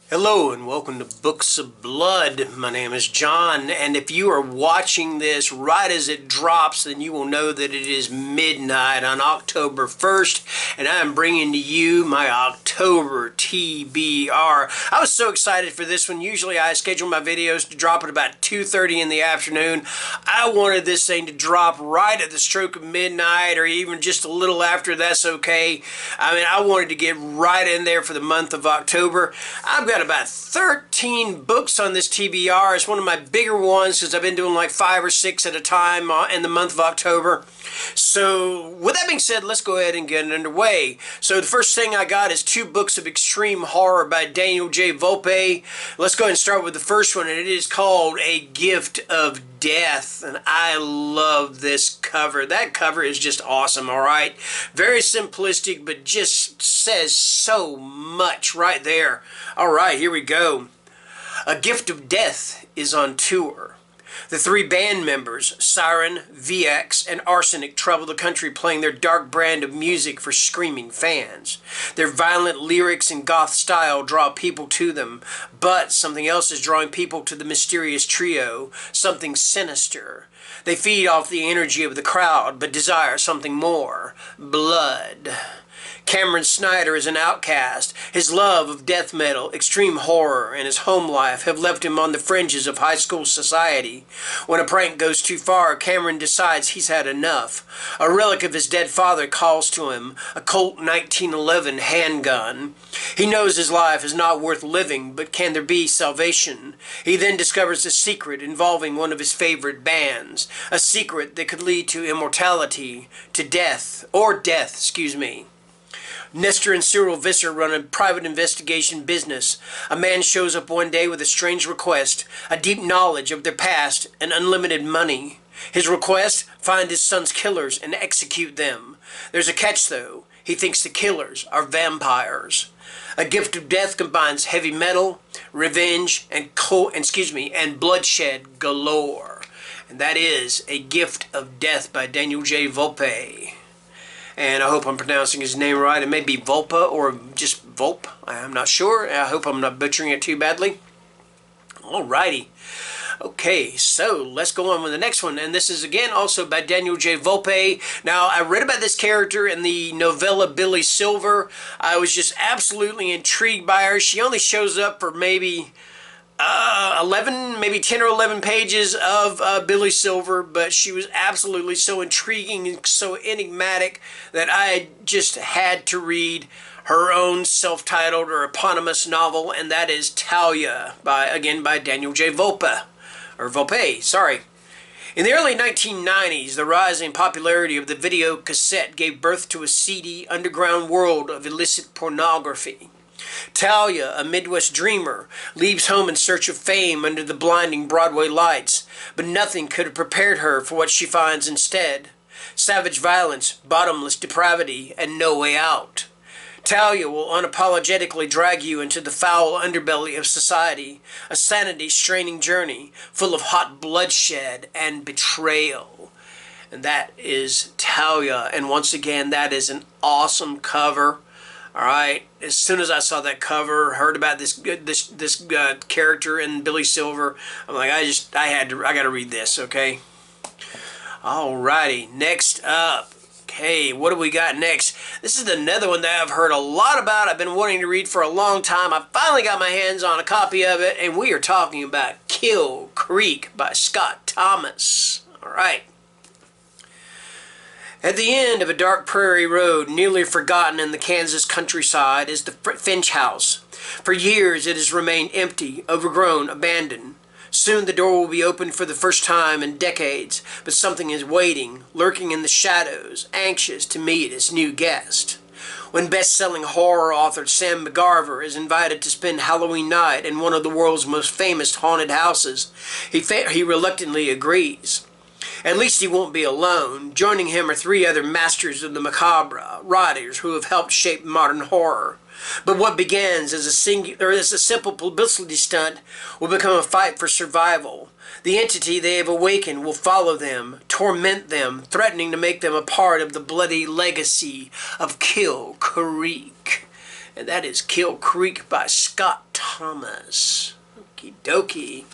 Hello and welcome to Books of Blood. My name is John, and if you are watching this right as it drops, then you will know that it is midnight on October 1st, and I am bringing to you my October TBR. I was so excited for this one. Usually I schedule my videos to drop at about 2:30 in the afternoon. I wanted this thing to drop right at the stroke of midnight, or even just a little after. That's okay. I mean, I wanted to get right in there for the month of October. I've got about 13 books on this TBR. It's one of my bigger ones because I've been doing like 5 or 6 at a time in the month of October. So with that being said, let's go ahead and get it underway. So the first thing I got is 2 books of extreme horror by Daniel J. Volpe. Let's go ahead and start with the first one, and it is called A Gift of Death, and I love this cover. That cover is just awesome, alright? Very simplistic, but just says so much right there. Alright, here we go. A Gift of Death is on tour. The 3 band members, Siren, VX, and Arsenic, travel the country playing their dark brand of music for screaming fans. Their violent lyrics and goth style draw people to them, but something else is drawing people to the mysterious trio, something sinister. They feed off the energy of the crowd, but desire something more: blood. Cameron Snyder is an outcast. His love of death metal, extreme horror, and his home life have left him on the fringes of high school society. When a prank goes too far, Cameron decides he's had enough. A relic of his dead father calls to him, a Colt 1911 handgun. He knows his life is not worth living, but can there be salvation? He then discovers a secret involving one of his favorite bands, a secret that could lead to immortality, to death, excuse me. Nestor and Cyril Visser run a private investigation business. A man shows up one day with a strange request, a deep knowledge of their past, and unlimited money. His request: find his son's killers and execute them. There's a catch though. He thinks the killers are vampires. A Gift of Death combines heavy metal, revenge, and bloodshed galore. And that is A Gift of Death by Daniel J. Volpe. And I hope I'm pronouncing his name right. It may be Volpa or just Volp. I'm not sure. I hope I'm not butchering it too badly. Alrighty. Okay, so let's go on with the next one. And this is again also by Daniel J. Volpe. Now, I read about this character in the novella Billy Silver. I was just absolutely intrigued by her. She only shows up for maybe 10 or 11 pages of Billy Silver, but she was absolutely so intriguing and so enigmatic that I just had to read her own self-titled or eponymous novel, and that is Talia, by Daniel J. Volpe. In the early 1990s, the rising popularity of the video cassette gave birth to a seedy underground world of illicit pornography. Talia, a Midwest dreamer, leaves home in search of fame under the blinding Broadway lights, but nothing could have prepared her for what she finds instead: savage violence, bottomless depravity, and no way out. Talia will unapologetically drag you into the foul underbelly of society, a sanity-straining journey full of hot bloodshed and betrayal. And that is Talia, and once again, that is an awesome cover. Alright, as soon as I saw that cover, heard about this character in Billy Silver, I'm like, I gotta read this, okay? Alrighty, next up. Okay, what do we got next? This is another one that I've heard a lot about. I've been wanting to read for a long time. I finally got my hands on a copy of it, and we are talking about Kill Creek by Scott Thomas. Alright. At the end of a dark prairie road, nearly forgotten in the Kansas countryside, is the Finch House. For years it has remained empty, overgrown, abandoned. Soon the door will be opened for the first time in decades, but something is waiting, lurking in the shadows, anxious to meet its new guest. When best-selling horror author Sam McGarver is invited to spend Halloween night in one of the world's most famous haunted houses, he reluctantly agrees. At least he won't be alone. Joining him are 3 other masters of the macabre, writers who have helped shape modern horror. But what begins as a simple publicity stunt will become a fight for survival. The entity they have awakened will follow them, torment them, threatening to make them a part of the bloody legacy of Kill Creek. and that is Kill Creek by Scott Thomas. Okie dokie.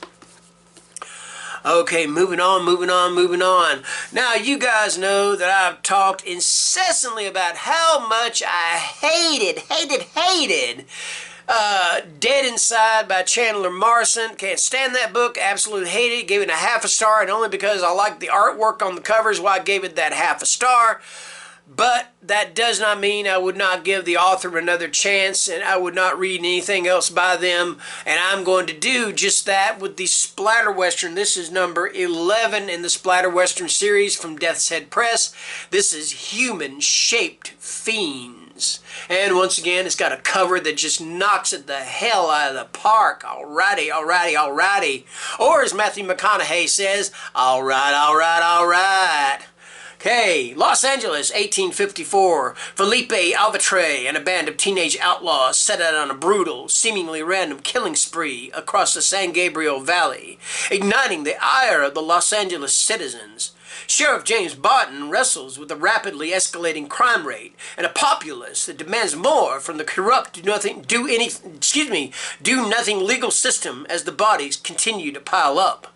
Okay, moving on. Now, you guys know that I've talked incessantly about how much I hated Dead Inside by Chandler Morrison. Can't stand that book. Absolutely hate it. Gave it a half a star, and only because I liked the artwork on the covers why I gave it that half a star. But that does not mean I would not give the author another chance, and I would not read anything else by them. And I'm going to do just that with the Splatter Western. This is number 11 in the Splatter Western series from Death's Head Press. This is Human-Shaped Fiends. And once again, it's got a cover that just knocks it the hell out of the park. Alrighty. Or as Matthew McConaughey says, alright. Okay, Los Angeles, 1854. Felipe Alvatre and a band of teenage outlaws set out on a brutal, seemingly random killing spree across the San Gabriel Valley, igniting the ire of the Los Angeles citizens. Sheriff James Barton wrestles with a rapidly escalating crime rate and a populace that demands more from the corrupt do nothing legal system as the bodies continue to pile up.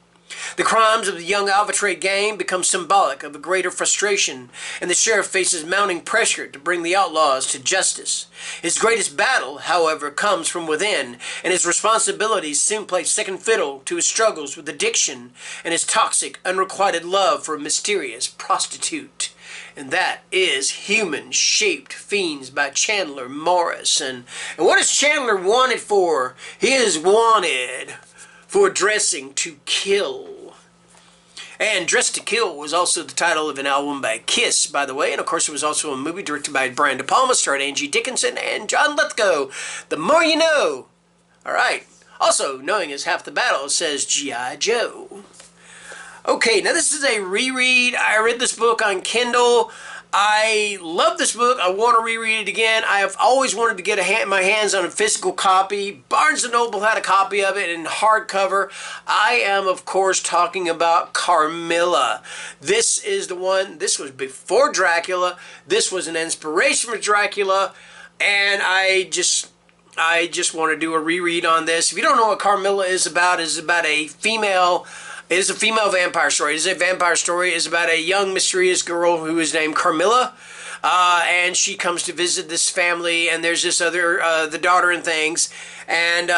The crimes of the young Alvatre gang become symbolic of a greater frustration, and the sheriff faces mounting pressure to bring the outlaws to justice. His greatest battle, however, comes from within, and his responsibilities soon play second fiddle to his struggles with addiction and his toxic, unrequited love for a mysterious prostitute. And that is Human-Shaped Fiends by Chandler Morrison. And what is Chandler wanted for? He is wanted for Dressing to Kill. And Dress to Kill was also the title of an album by Kiss, by the way. And of course it was also a movie directed by Brian De Palma, starred Angie Dickinson and John Lithgow. The more you know. Alright. Also, knowing is half the battle, says G.I. Joe. Okay, now this is a reread. I read this book on Kindle. I love this book. I want to reread it again. I have always wanted to get my hands on a physical copy. Barnes & Noble had a copy of it in hardcover. I am, of course, talking about Carmilla. This is the one. This was before Dracula. This was an inspiration for Dracula. And I just want to do a reread on this. If you don't know what Carmilla is about a female... It is a female vampire story. It is a vampire story. It is about a young, mysterious girl who is named Carmilla. And she comes to visit this family, and there's this other, the daughter and things. And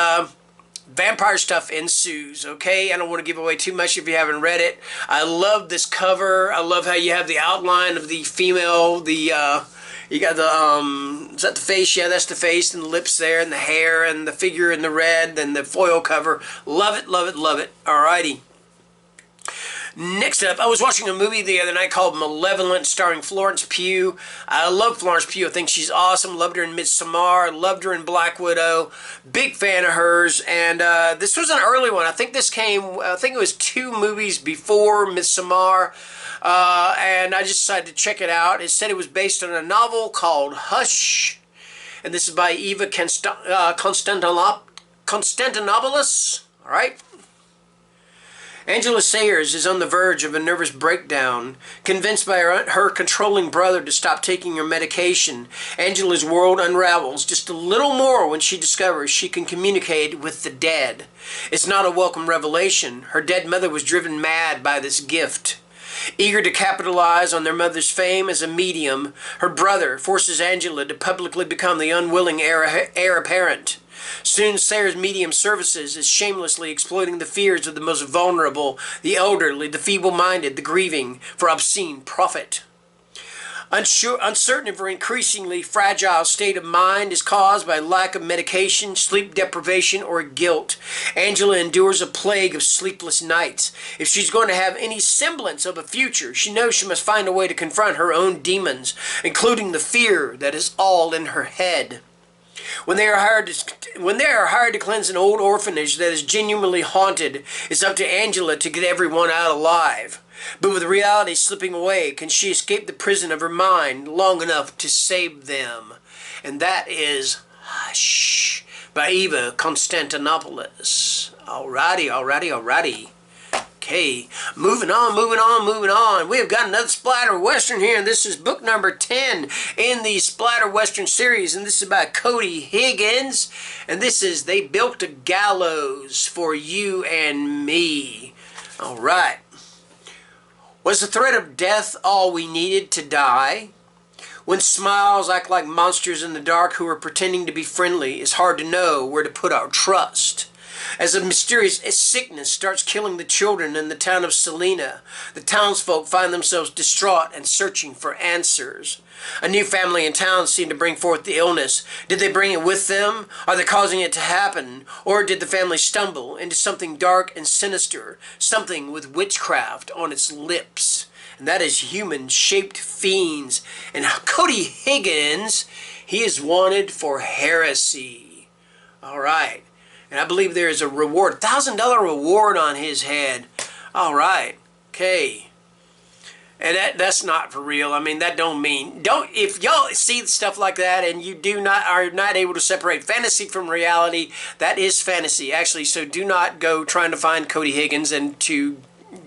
vampire stuff ensues, okay? I don't want to give away too much if you haven't read it. I love this cover. I love how you have the outline of the female, you got the, is that the face? Yeah, that's the face, and the lips there, and the hair, and the figure in the red, and the foil cover. Love it. Alrighty. Next up, I was watching a movie the other night called Malevolent, starring Florence Pugh. I love Florence Pugh. I think she's awesome. Loved her in Midsommar. Loved her in Black Widow. Big fan of hers. And this was an early one. I think it was 2 movies before Midsommar. And I just decided to check it out. It said it was based on a novel called Hush. And this is by Eva Constantinopoulos. All right. Angela Sayers is on the verge of a nervous breakdown. Convinced by her controlling brother to stop taking her medication, Angela's world unravels just a little more when she discovers she can communicate with the dead. It's not a welcome revelation. Her dead mother was driven mad by this gift. Eager to capitalize on their mother's fame as a medium, her brother forces Angela to publicly become the unwilling heir apparent. Soon, Sayers' medium services is shamelessly exploiting the fears of the most vulnerable, the elderly, the feeble-minded, the grieving, for obscene profit. Uncertain if her increasingly fragile state of mind is caused by lack of medication, sleep deprivation, or guilt, Angela endures a plague of sleepless nights. If she's going to have any semblance of a future, she knows she must find a way to confront her own demons, including the fear that is all in her head. When they are hired to cleanse an old orphanage that is genuinely haunted, it's up to Angela to get everyone out alive. But with reality slipping away, can she escape the prison of her mind long enough to save them? And that is Hush by Eva Constantinopoulos. Alrighty. Okay, moving on, moving on, moving on. We have got another Splatter Western here, and this is book number 10 in the Splatter Western series, and this is by Cody Higgins, and this is They Built a Gallows for You and Me. All right. Was the threat of death all we needed to die? When smiles act like monsters in the dark who are pretending to be friendly, it's hard to know where to put our trust. As a mysterious sickness starts killing the children in the town of Salina, the townsfolk find themselves distraught and searching for answers. A new family in town seemed to bring forth the illness. Did they bring it with them? Are they causing it to happen? Or did the family stumble into something dark and sinister, something with witchcraft on its lips? And that is human-shaped fiends. And Cody Higgins, he is wanted for heresy. All right. And I believe there is a reward, $1,000 reward on his head. All right. Okay. And that's not for real. I mean, that don't mean, if y'all see stuff like that and you are not able to separate fantasy from reality, that is fantasy, actually. So do not go trying to find Cody Higgins and to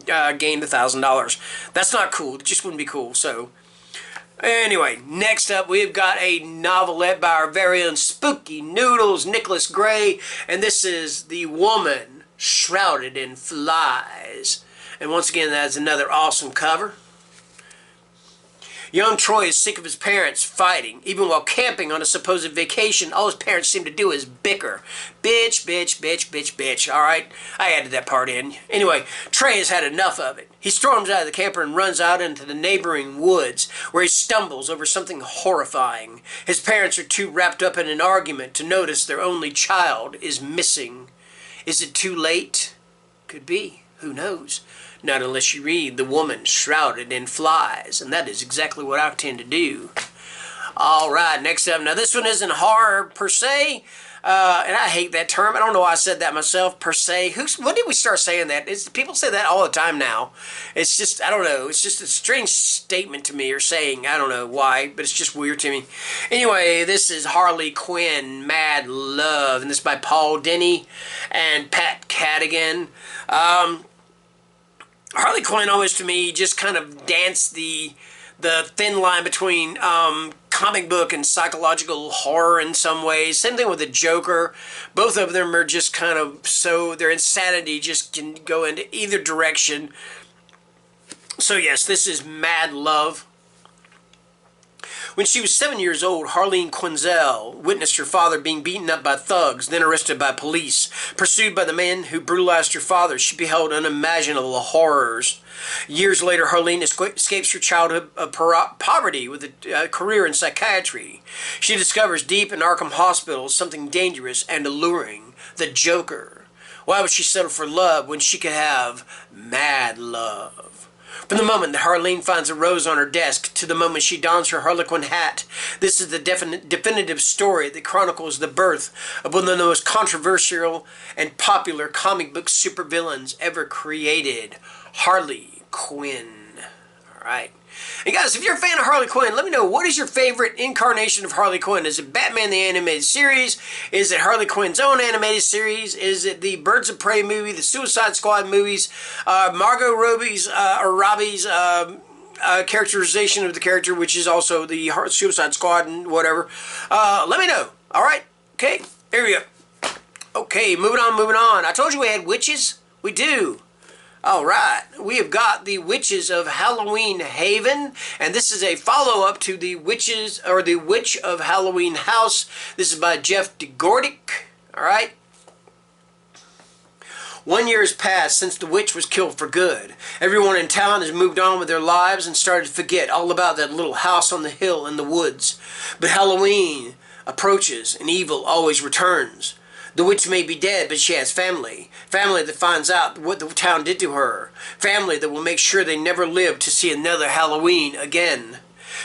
gain the $1,000. That's not cool. It just wouldn't be cool. So anyway, next up we've got a novelette by our very own Spooky Noodles, Nicholas Gray, and this is The Woman Shrouded in Flies. And once again, that's another awesome cover. Young Troy is sick of his parents fighting. Even while camping on a supposed vacation, all his parents seem to do is bicker. Bitch, bitch, bitch, bitch, bitch. Alright? I added that part in. Anyway, Trey has had enough of it. He storms out of the camper and runs out into the neighboring woods, where he stumbles over something horrifying. His parents are too wrapped up in an argument to notice their only child is missing. Is it too late? Could be. Who knows? Not unless you read The Woman Shrouded in Flies, and that is exactly what I tend to do. Alright, next up. Now this one isn't horror per se, and I hate that term. I don't know why I said that myself, per se. When did we start saying that? People say that all the time now. It's just, I don't know, it's just a strange statement to me, or saying, I don't know why, but it's just weird to me. Anyway, this is Harley Quinn, Mad Love, and this is by Paul Denny and Pat Cadigan. Harley Quinn always, to me, just kind of danced the thin line between comic book and psychological horror in some ways. Same thing with the Joker. Both of them are just kind of, so their insanity just can go into either direction. So yes, this is Mad Love. When she was 7 years old, Harleen Quinzel witnessed her father being beaten up by thugs, then arrested by police. Pursued by the men who brutalized her father, she beheld unimaginable horrors. Years later, Harleen escapes her childhood of poverty with a career in psychiatry. She discovers deep in Arkham Hospital something dangerous and alluring, the Joker. Why would she settle for love when she could have mad love? From the moment that Harleen finds a rose on her desk to the moment she dons her Harlequin hat, this is the definitive story that chronicles the birth of one of the most controversial and popular comic book supervillains ever created, Harley Quinn. All right. And guys, if you're a fan of Harley Quinn, let me know, what is your favorite incarnation of Harley Quinn? Is it Batman the Animated Series? Is it Harley Quinn's own animated series? Is it the Birds of Prey movie, the Suicide Squad movies, Margot Robbie's characterization of the character, which is also the Suicide Squad and whatever? Let me know. All right. Okay. Here we go. Okay, moving on, moving on. I told you we had witches. We do. Alright, we have got The Witches of Halloween Haven, and this is a follow-up to The Witches, or The Witch of Halloween House. This is by Jeff DeGordick. Alright. 1 year has passed since the witch was killed for good. Everyone in town has moved on with their lives and started to forget all about that little house on the hill in the woods. But Halloween approaches, and evil always returns. The witch may be dead, but she has family. Family that finds out what the town did to her. Family that will make sure they never live to see another Halloween again.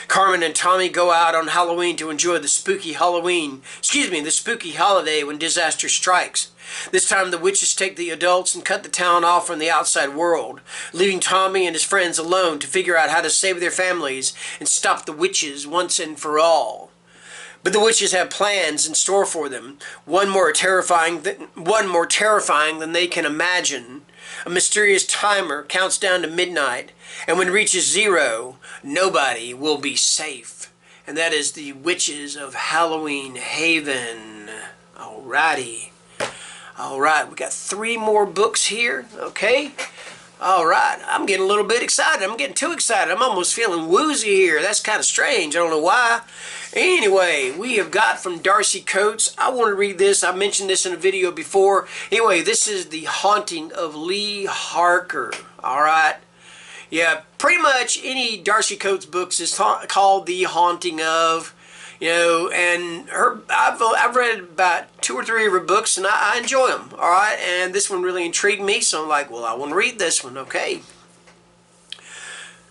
Carmen and Tommy go out on Halloween to enjoy the spooky the spooky holiday when disaster strikes. This time the witches take the adults and cut the town off from the outside world, leaving Tommy and his friends alone to figure out how to save their families and stop the witches once and for all. But the witches have plans in store for them, one more terrifying than they can imagine. A mysterious timer counts down to midnight, and when it reaches 0, nobody will be safe. And that is the Witches of Halloween Haven. Alrighty. Alright, we got 3 more books here, okay? Alright, I'm getting a little bit excited. I'm getting too excited. I'm almost feeling woozy here. That's kind of strange. I don't know why. Anyway, we have got from Darcy Coates. I want to read this. I mentioned this in a video before. Anyway, this is The Haunting of Lee Harper. Alright. Yeah, pretty much any Darcy Coates books is called The Haunting of, you know, and I've read about 2 or 3 of her books, and I enjoy them, all right? And this one really intrigued me, so I'm like, well, I want to read this one, okay?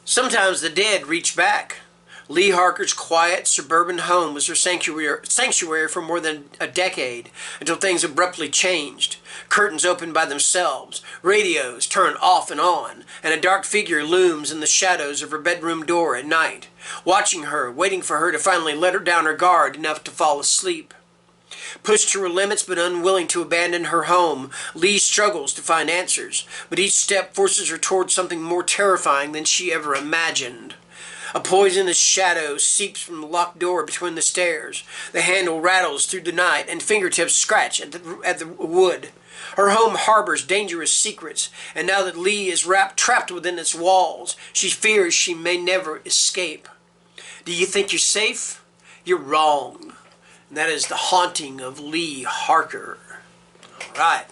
Sometimes the dead reach back. Lee Harper's quiet suburban home was her sanctuary for more than a decade, until things abruptly changed. Curtains open by themselves, radios turn off and on, and a dark figure looms in the shadows of her bedroom door at night, watching her, waiting for her to finally let her down her guard enough to fall asleep. Pushed to her limits but unwilling to abandon her home, Lee struggles to find answers, but each step forces her towards something more terrifying than she ever imagined. A poisonous shadow seeps from the locked door between the stairs. The handle rattles through the night, and fingertips scratch at the wood. Her home harbors dangerous secrets, and now that Lee is trapped within its walls, she fears she may never escape. Do you think you're safe? You're wrong. And that is The Haunting of Lee Harper. All right.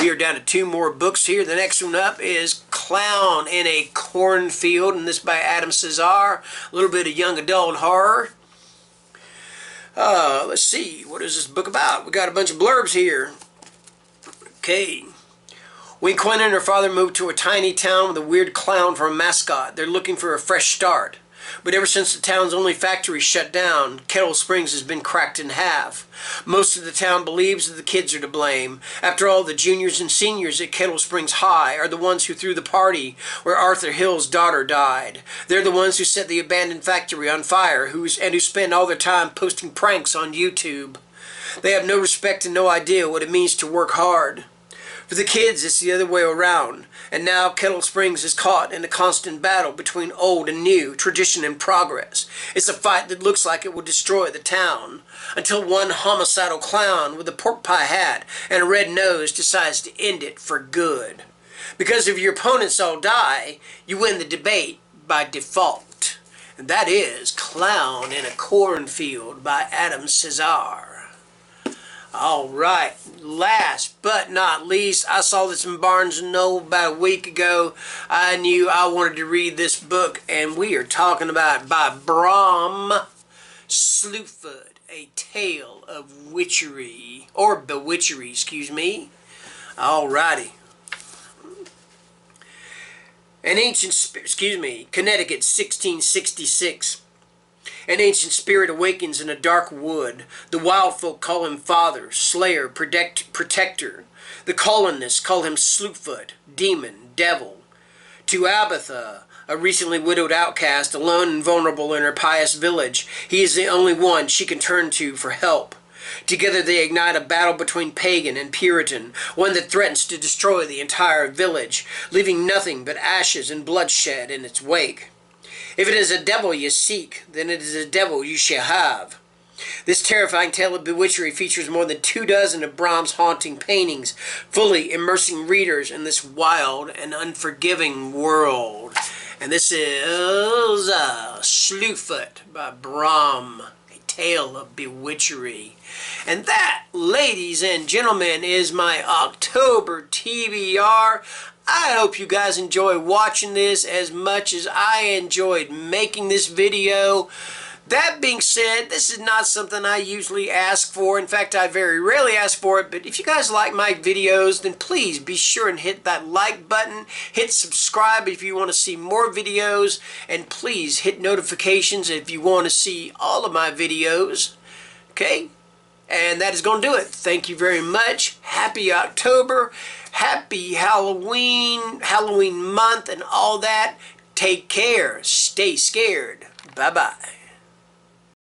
We are down to 2 more books here. The next one up is Clown in a Cornfield, and this by Adam Cesar. A little bit of young adult horror. Let's see, what is this book about? We got a bunch of blurbs here. Okay. When Quinn and her father moved to a tiny town with a weird clown for a mascot, they're looking for a fresh start. But ever since the town's only factory shut down, Kettle Springs has been cracked in half. Most of the town believes that the kids are to blame. After all, the juniors and seniors at Kettle Springs High are the ones who threw the party where Arthur Hill's daughter died. They're the ones who set the abandoned factory on fire and who spend all their time posting pranks on YouTube. They have no respect and no idea what it means to work hard. For the kids, it's the other way around, and now Kettle Springs is caught in a constant battle between old and new, tradition and progress. It's a fight that looks like it will destroy the town, until one homicidal clown with a pork pie hat and a red nose decides to end it for good. Because if your opponents all die, you win the debate by default. And that is Clown in a Cornfield by Adam Cesar. Alright, last but not least, I saw this in Barnes & Noble about a week ago. I knew I wanted to read this book, and we are talking about by Bram Slewfoot, A Tale of Witchery, or Bewitchery, excuse me. Alrighty. Connecticut, 1666. An ancient spirit awakens in a dark wood. The wild folk call him father, slayer, protector. The colonists call him Slewfoot, demon, devil. To Abatha, a recently widowed outcast, alone and vulnerable in her pious village, he is the only one she can turn to for help. Together they ignite a battle between pagan and Puritan, one that threatens to destroy the entire village, leaving nothing but ashes and bloodshed in its wake. If it is a devil you seek, then it is a devil you shall have. This terrifying tale of bewitchery features more than 24 of Brahms' haunting paintings, fully immersing readers in this wild and unforgiving world. And this is Slewfoot by Bram, A Tale of Bewitchery. And that, ladies and gentlemen, is my October TBR. I hope you guys enjoy watching this as much as I enjoyed making this video. That being said, this is not something I usually ask for. In fact, I very rarely ask for it. But if you guys like my videos, then please be sure and hit that like button. Hit subscribe if you want to see more videos. And please hit notifications if you want to see all of my videos. Okay? And that is going to do it. Thank you very much. Happy October. Happy Halloween month and all that. Take care. Stay scared. Bye-bye.